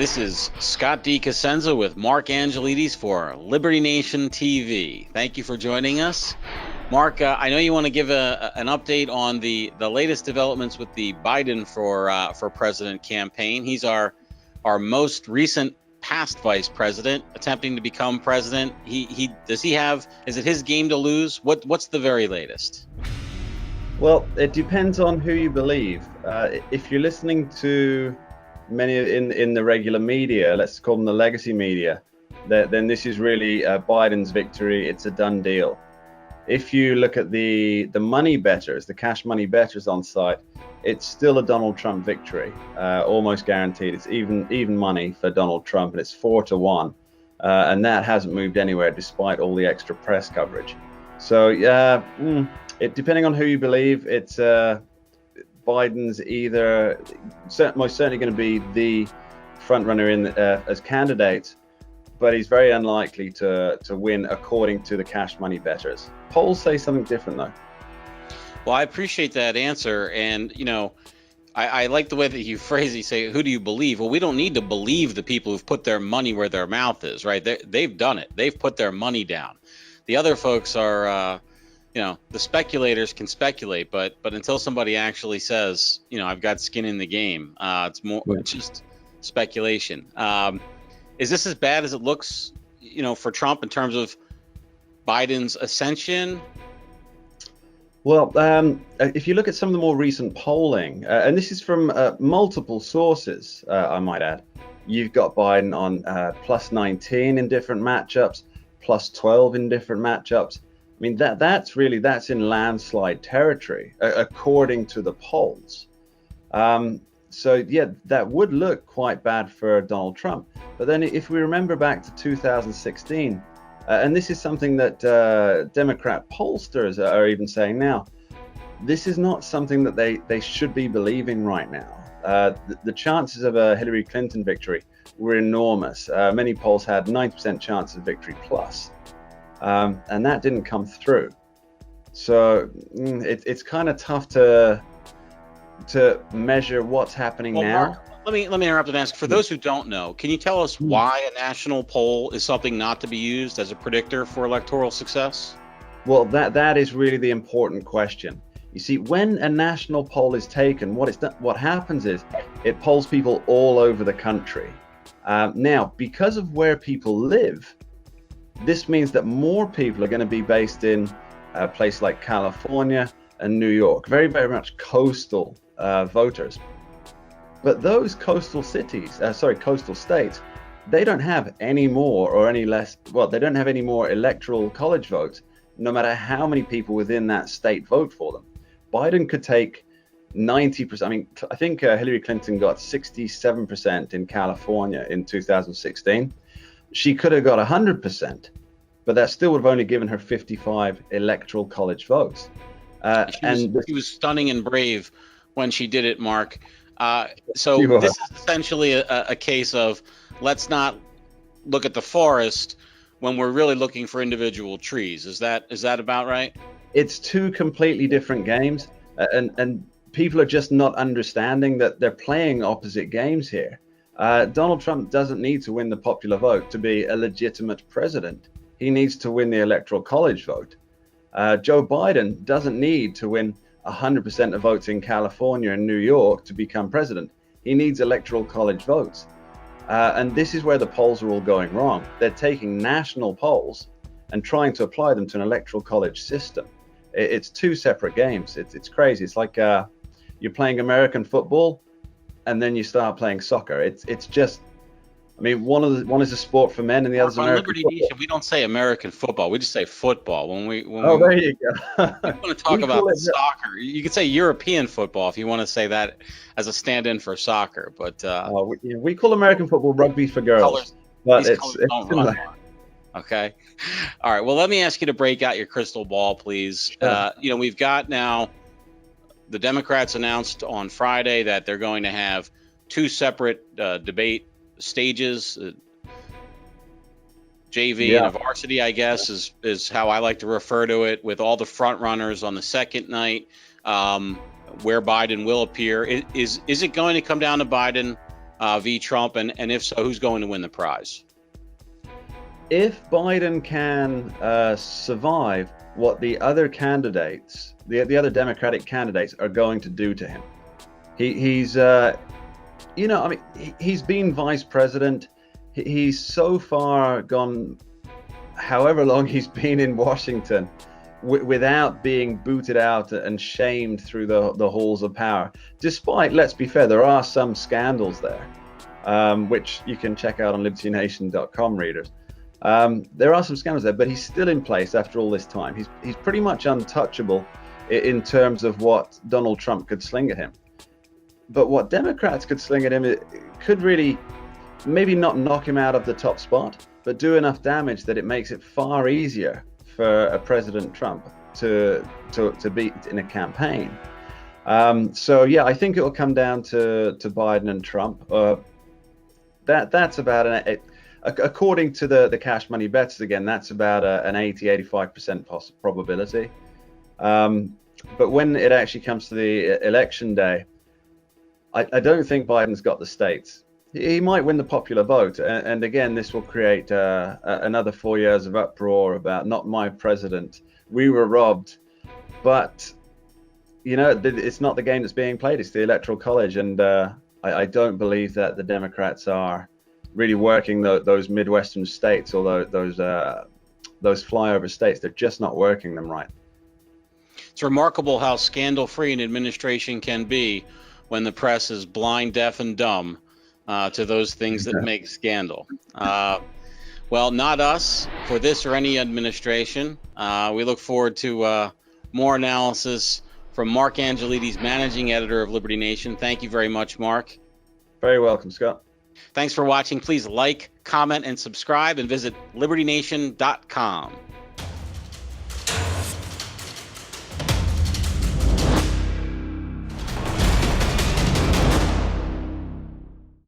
This is Scott D. Cosenza with Mark Angelides for Liberty Nation TV. Thank you for joining us. Mark, I know you want to give an update on the latest developments with the Biden for president campaign. He's our most recent past vice president attempting to become president. Is it his game to lose? What's the very latest? Well, it depends on who you believe. If you're listening to many in the regular media, let's call them the legacy media, then this is really Biden's victory. It's a done deal. If you look at the money bettors, the cash money bettors on site, it's still a Donald Trump victory, almost guaranteed. It's even money for Donald Trump, and it's 4-1, and that hasn't moved anywhere despite all the extra press coverage. So depending on who you believe, it's Biden's either most certainly going to be the front runner as candidate, but he's very unlikely to win according to the cash money bettors. Polls say something different though. Well, I appreciate that answer, and I like the way that you phrase it. You say, who do you believe? Well, we don't need to believe the people who've put their money where their mouth is, right? They've done it. They've put their money down. The other folks are the speculators can speculate, but until somebody actually says, I've got skin in the game, it's just speculation. Is this as bad as it looks, for Trump in terms of Biden's ascension? Well, if you look at some of the more recent polling, and this is from multiple sources, I might add, you've got Biden on plus 19 in different matchups, plus 12 in different matchups. I mean, that's in landslide territory, according to the polls. So yeah, that would look quite bad for Donald Trump. But then if we remember back to 2016, and this is something that Democrat pollsters are even saying now, this is not something that they should be believing right now. The chances of a Hillary Clinton victory were enormous. Many polls had 90% chance of victory plus. And that didn't come through. So it's kind of tough to measure what's happening now. Mark, let me interrupt and ask, for those who don't know, can you tell us why a national poll is something not to be used as a predictor for electoral success? Well, that is really the important question. You see, when a national poll is taken, what happens is it polls people all over the country. Now, because of where people live, this means that more people are going to be based in a place like California and New York, very, very much coastal voters. But those coastal states, they don't have any more or any less, they don't have any more electoral college votes, no matter how many people within that state vote for them. Biden could take 90%. I mean, I think Hillary Clinton got 67% in California in 2016. She could have got 100%, but that still would have only given her 55 electoral college votes. She was stunning and brave when she did it, Mark. So this is essentially a case of let's not look at the forest when we're really looking for individual trees. Is that about right? It's two completely different games, and people are just not understanding that they're playing opposite games here. Donald Trump doesn't need to win the popular vote to be a legitimate president. He needs to win the electoral college vote. Joe Biden doesn't need to win 100% of votes in California and New York to become president. He needs electoral college votes. And this is where the polls are all going wrong. They're taking national polls and trying to apply them to an electoral college system. It's two separate games. It's crazy. It's like you're playing American football and then you start playing soccer. It's just, I mean, one is a sport for men and the other is American Liberty football. Nation, we don't say American football. We just say football. There you go. We want to talk about soccer. You could say European football if you want to say that as a stand-in for soccer. But we call American football rugby for girls. But it's run. Okay. All right. Well, let me ask you to break out your crystal ball, please. Sure. We've got now the Democrats announced on Friday that they're going to have two separate debate stages. JV and a varsity, I guess, is how I like to refer to it, with all the front runners on the second night, where Biden will appear. Is it going to come down to Biden v. Trump? And if so, who's going to win the prize? If Biden can survive what the other candidates, the other Democratic candidates, are going to do to him, he's he's been vice president. He's so far gone, however long he's been in Washington, without being booted out and shamed through the halls of power. Despite, let's be fair, there are some scandals there, which you can check out on libertynation.com, readers. There are some scandals there, but he's still in place after all this time. He's pretty much untouchable in terms of what Donald Trump could sling at him. But what Democrats could sling at him, it could really maybe not knock him out of the top spot, but do enough damage that it makes it far easier for a President Trump to beat in a campaign. So yeah, I think it will come down to Biden and Trump. That's about according to the cash money bets, again, that's about an 80-85% probability. But when it actually comes to the election day, I don't think Biden's got the states. He might win the popular vote, and again, this will create another 4 years of uproar about not my president. We were robbed, but it's not the game that's being played. It's the Electoral College, and I don't believe that the Democrats are really working those Midwestern states, or those flyover states. They're just not working them right. It's remarkable how scandal-free an administration can be when the press is blind, deaf, and dumb to those things that make scandal. Well, not us for this or any administration. We look forward to more analysis from Mark Angelides, managing editor of Liberty Nation. Thank you very much, Mark. Very welcome, Scott. Thanks for watching. Please like, comment, and subscribe, and visit libertynation.com.